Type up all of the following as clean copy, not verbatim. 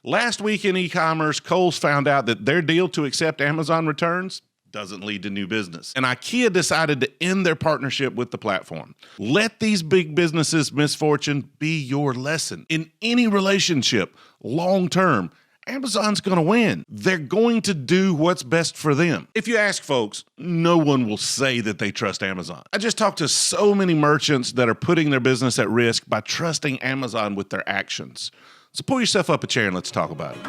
Last week in e-commerce, Kohl's found out that their deal to accept Amazon returns doesn't lead to new business. And IKEA decided to end their partnership with the platform. Let these big businesses' misfortune be your lesson. In any relationship, long term, Amazon's going to win. They're going to do what's best for them. If you ask folks, no one will say that they trust Amazon. I just talked to so many merchants that are putting their business at risk by trusting Amazon with their actions. So pull yourself up a chair and let's talk about it.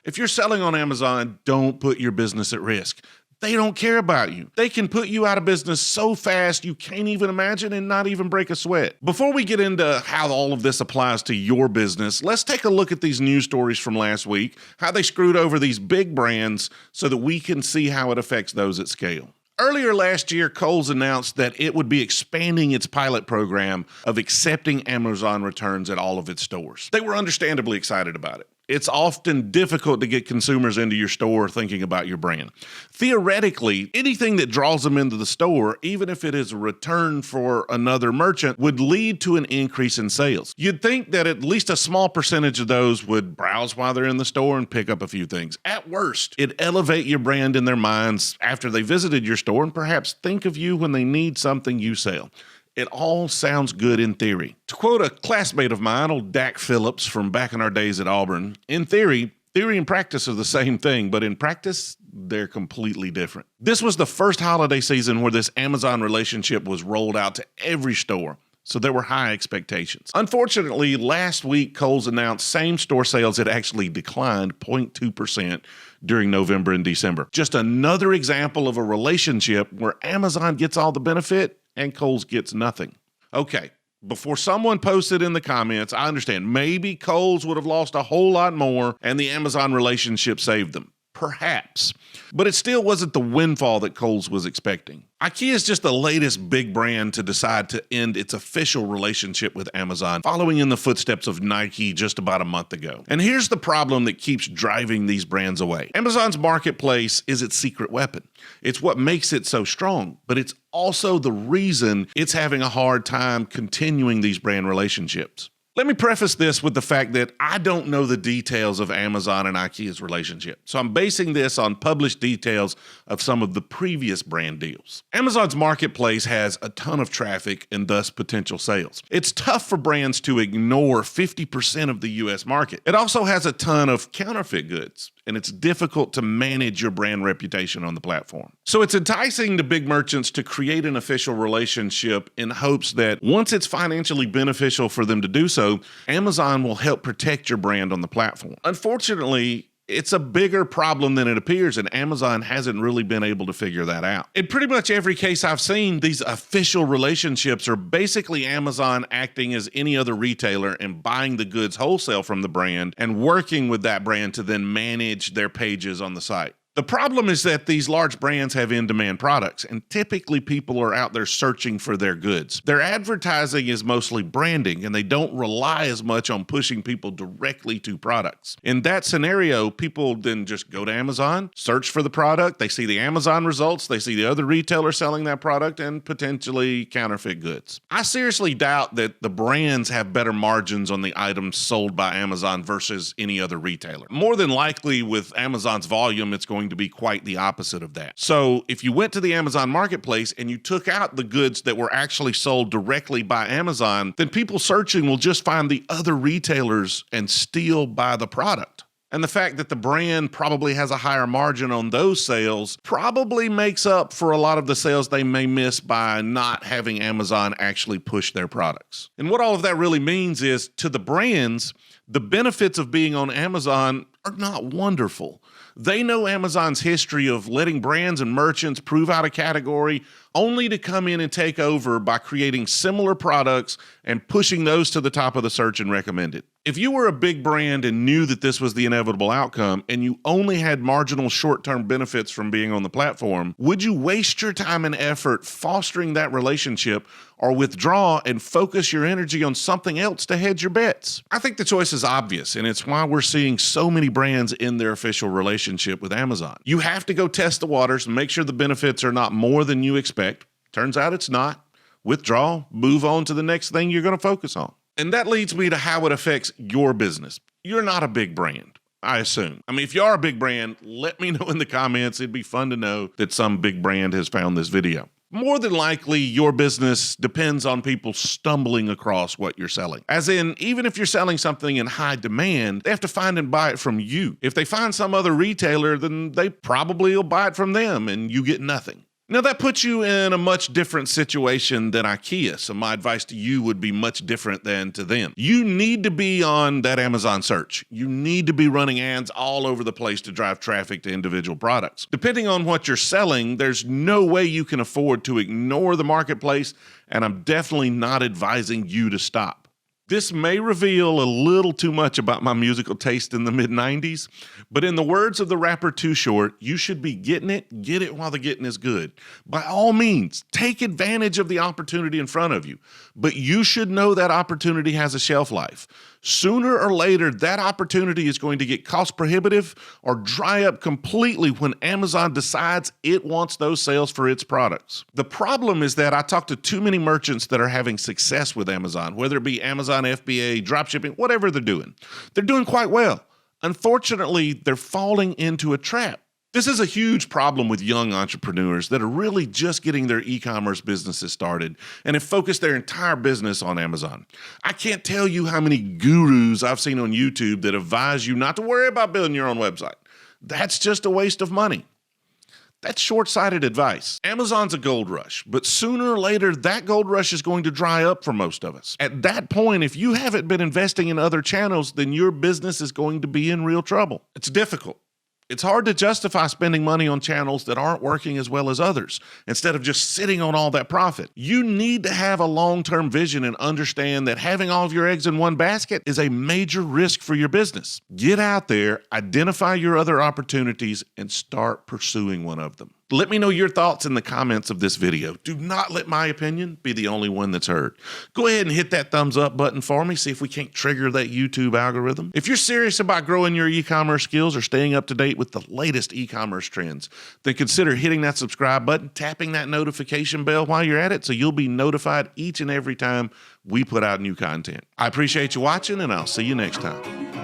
If you're selling on Amazon, don't put your business at risk. They don't care about you. They can put you out of business so fast you can't even imagine and not even break a sweat. Before we get into how all of this applies to your business, let's take a look at these news stories from last week, how they screwed over these big brands so that we can see how it affects those at scale. Earlier last year, Kohl's announced that it would be expanding its pilot program of accepting Amazon returns at all of its stores. They were understandably excited about it. It's often difficult to get consumers into your store thinking about your brand. Theoretically, anything that draws them into the store, even if it is a return for another merchant, would lead to an increase in sales. You'd think that at least a small percentage of those would browse while they're in the store and pick up a few things. At worst, it'd elevate your brand in their minds after they visited your store and perhaps think of you when they need something you sell. It all sounds good in theory. To quote a classmate of mine, old Dak Phillips from back in our days at Auburn, in theory and practice are the same thing, but in practice, they're completely different. This was the first holiday season where this Amazon relationship was rolled out to every store, so there were high expectations. Unfortunately, last week, Kohl's announced same-store sales had actually declined 0.2% during November and December. Just another example of a relationship where Amazon gets all the benefit and Kohl's gets nothing. Okay, before someone posted in the comments, I understand maybe Kohl's would have lost a whole lot more and the Amazon relationship saved them. Perhaps. But it still wasn't the windfall that Kohl's was expecting. IKEA is just the latest big brand to decide to end its official relationship with Amazon, following in the footsteps of Nike just about a month ago. And here's the problem that keeps driving these brands away. Amazon's marketplace is its secret weapon. It's what makes it so strong, but it's also the reason it's having a hard time continuing these brand relationships. Let me preface this with the fact that I don't know the details of Amazon and IKEA's relationship, so I'm basing this on published details of some of the previous brand deals. Amazon's marketplace has a ton of traffic and thus potential sales. It's tough for brands to ignore 50% of the US market. It also has a ton of counterfeit goods, and it's difficult to manage your brand reputation on the platform. So it's enticing to big merchants to create an official relationship in hopes that once it's financially beneficial for them to do so, Amazon will help protect your brand on the platform. Unfortunately, it's a bigger problem than it appears, and Amazon hasn't really been able to figure that out. In pretty much every case I've seen, these official relationships are basically Amazon acting as any other retailer and buying the goods wholesale from the brand and working with that brand to then manage their pages on the site. The problem is that these large brands have in-demand products, and typically people are out there searching for their goods. Their advertising is mostly branding, and they don't rely as much on pushing people directly to products. In that scenario, people then just go to Amazon, search for the product, they see the Amazon results, they see the other retailer selling that product, and potentially counterfeit goods. I seriously doubt that the brands have better margins on the items sold by Amazon versus any other retailer. More than likely, with Amazon's volume, it's going to be quite the opposite of that. So if you went to the Amazon marketplace and you took out the goods that were actually sold directly by Amazon, then people searching will just find the other retailers and still buy the product. And the fact that the brand probably has a higher margin on those sales probably makes up for a lot of the sales they may miss by not having Amazon actually push their products. And what all of that really means is, to the brands, the benefits of being on Amazon are not wonderful. They know Amazon's history of letting brands and merchants prove out a category only to come in and take over by creating similar products and pushing those to the top of the search and recommended. If you were a big brand and knew that this was the inevitable outcome and you only had marginal short-term benefits from being on the platform, would you waste your time and effort fostering that relationship or withdraw and focus your energy on something else to hedge your bets? I think the choice is obvious, and it's why we're seeing so many brands in their official relationship with Amazon. You have to go test the waters and make sure the benefits are not more than you expect. Turns out it's not. Withdraw, move on to the next thing you're going to focus on. And that leads me to how it affects your business. You're not a big brand, I assume. I mean, if you are a big brand, let me know in the comments. It'd be fun to know that some big brand has found this video. More than likely, your business depends on people stumbling across what you're selling. As in, even if you're selling something in high demand, they have to find and buy it from you. If they find some other retailer, then they probably will buy it from them and you get nothing. Now, that puts you in a much different situation than IKEA, so my advice to you would be much different than to them. You need to be on that Amazon search. You need to be running ads all over the place to drive traffic to individual products. Depending on what you're selling, there's no way you can afford to ignore the marketplace, and I'm definitely not advising you to stop. This may reveal a little too much about my musical taste in the mid-90s, but in the words of the rapper Too Short, you should be getting it, get it while the getting is good. By all means, take advantage of the opportunity in front of you, but you should know that opportunity has a shelf life. Sooner or later, that opportunity is going to get cost prohibitive or dry up completely when Amazon decides it wants those sales for its products. The problem is that I talk to too many merchants that are having success with Amazon, whether it be Amazon FBA, dropshipping, whatever they're doing. They're doing quite well. Unfortunately, they're falling into a trap. This is a huge problem with young entrepreneurs that are really just getting their e-commerce businesses started and have focused their entire business on Amazon. I can't tell you how many gurus I've seen on YouTube that advise you not to worry about building your own website. That's just a waste of money. That's short-sighted advice. Amazon's a gold rush, but sooner or later, that gold rush is going to dry up for most of us. At that point, if you haven't been investing in other channels, then your business is going to be in real trouble. It's difficult. It's hard to justify spending money on channels that aren't working as well as others, instead of just sitting on all that profit. You need to have a long-term vision and understand that having all of your eggs in one basket is a major risk for your business. Get out there, identify your other opportunities, and start pursuing one of them. Let me know your thoughts in the comments of this video. Do not let my opinion be the only one that's heard. Go ahead and hit that thumbs up button for me, see if we can't trigger that YouTube algorithm. If you're serious about growing your e-commerce skills or staying up to date with the latest e-commerce trends, then consider hitting that subscribe button, tapping that notification bell while you're at it so you'll be notified each and every time we put out new content. I appreciate you watching, and I'll see you next time.